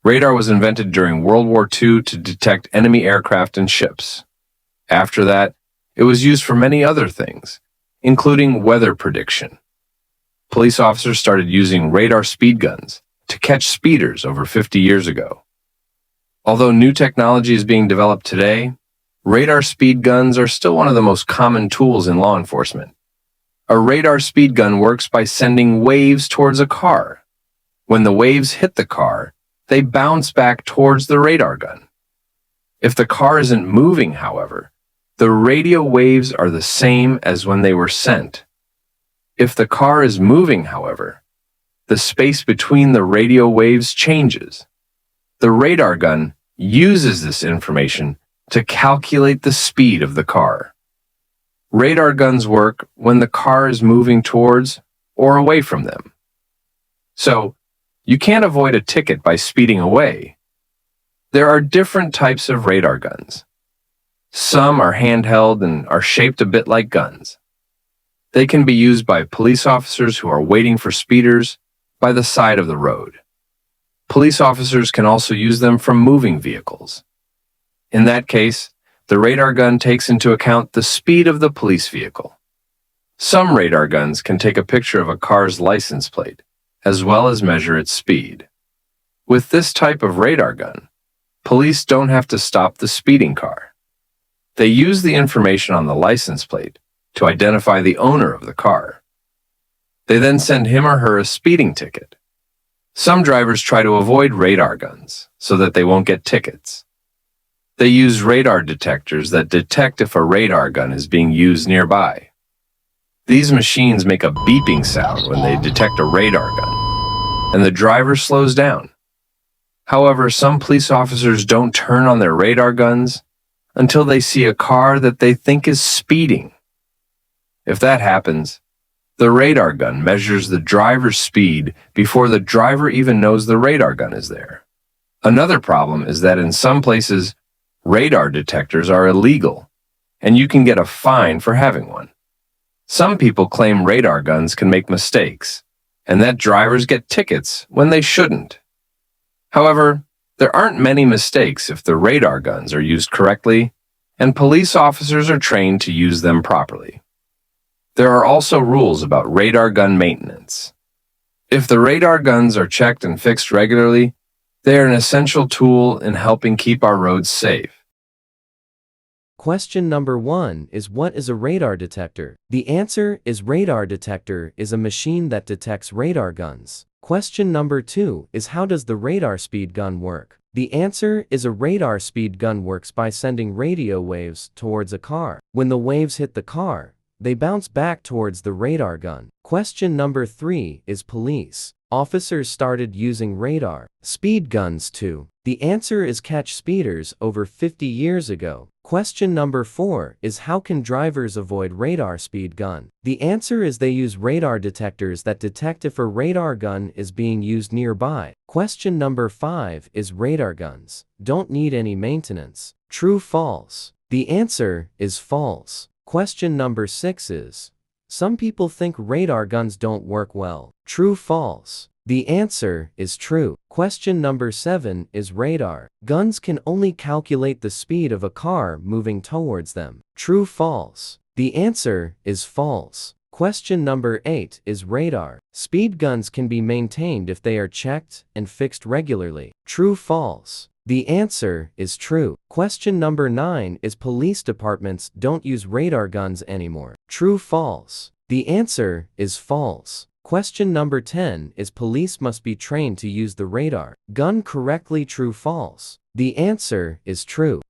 Radar was invented during World War II to detect enemy aircraft and ships. After that, it was used for many other things, including weather prediction. Police officers started using radar speed guns to catch speeders over 50 years ago. Although new technology is being developed today, radar speed guns are still one of the most common tools in law enforcement. A radar speed gun works by sending waves towards a car. When the waves hit the car, they bounce back towards the radar gun. If the car isn't moving, however, the radio waves are the same as when they were sent. If the car is moving, however, the space between the radio waves changes. The radar gun uses this information to calculate the speed of the car. Radar guns work when the car is moving towards or away from them. So, you can't avoid a ticket by speeding away. There are different types of radar guns. Some are handheld and are shaped a bit like guns. They can be used by police officers who are waiting for speeders by the side of the road. Police officers can also use them from moving vehicles. In that case, the radar gun takes into account the speed of the police vehicle. Some radar guns can take a picture of a car's license plate, as well as measure its speed. With this type of radar gun, police don't have to stop the speeding car. They use the information on the license plate to identify the owner of the car. They then send him or her a speeding ticket. Some drivers try to avoid radar guns so that they won't get tickets. They use radar detectors that detect if a radar gun is being used nearby. These machines make a beeping sound when they detect a radar gun, and the driver slows down. However, some police officers don't turn on their radar guns until they see a car that they think is speeding. If that happens, the radar gun measures the driver's speed before the driver even knows the radar gun is there. Another problem is that in some places, radar detectors are illegal, and you can get a fine for having one. Some people claim radar guns can make mistakes, and that drivers get tickets when they shouldn't. However, there aren't many mistakes if the radar guns are used correctly, and police officers are trained to use them properly. There are also rules about radar gun maintenance. If the radar guns are checked and fixed regularly, they are an essential tool in helping keep our roads safe. Question number 1 is, what is a radar detector? The answer is, radar detector is a machine that detects radar guns. Question number 2 is, how does the radar speed gun work? The answer is, a radar speed gun works by sending radio waves towards a car. When the waves hit the car, they bounce back towards the radar gun. Question number 3 is, police officers started using radar speed guns to. The answer is, catch speeders over 50 years ago. Question number 4 is, how can drivers avoid radar speed gun? The answer is, they use radar detectors that detect if a radar gun is being used nearby. Question number 5 is, radar guns don't need any maintenance. True, false? The answer is false. Question number 6 is, some people think radar guns don't work well. True, false? The answer is true. Question number 7 is, radar guns can only calculate the speed of a car moving towards them. True, false? The answer is false. Question number 8 is, radar speed guns can be maintained if they are checked and fixed regularly. True, false? The answer is true. Question number 9 is, police departments don't use radar guns anymore. True, false? The answer is false. Question number 10 is, police must be trained to use the radar gun correctly. True, false? The answer is true.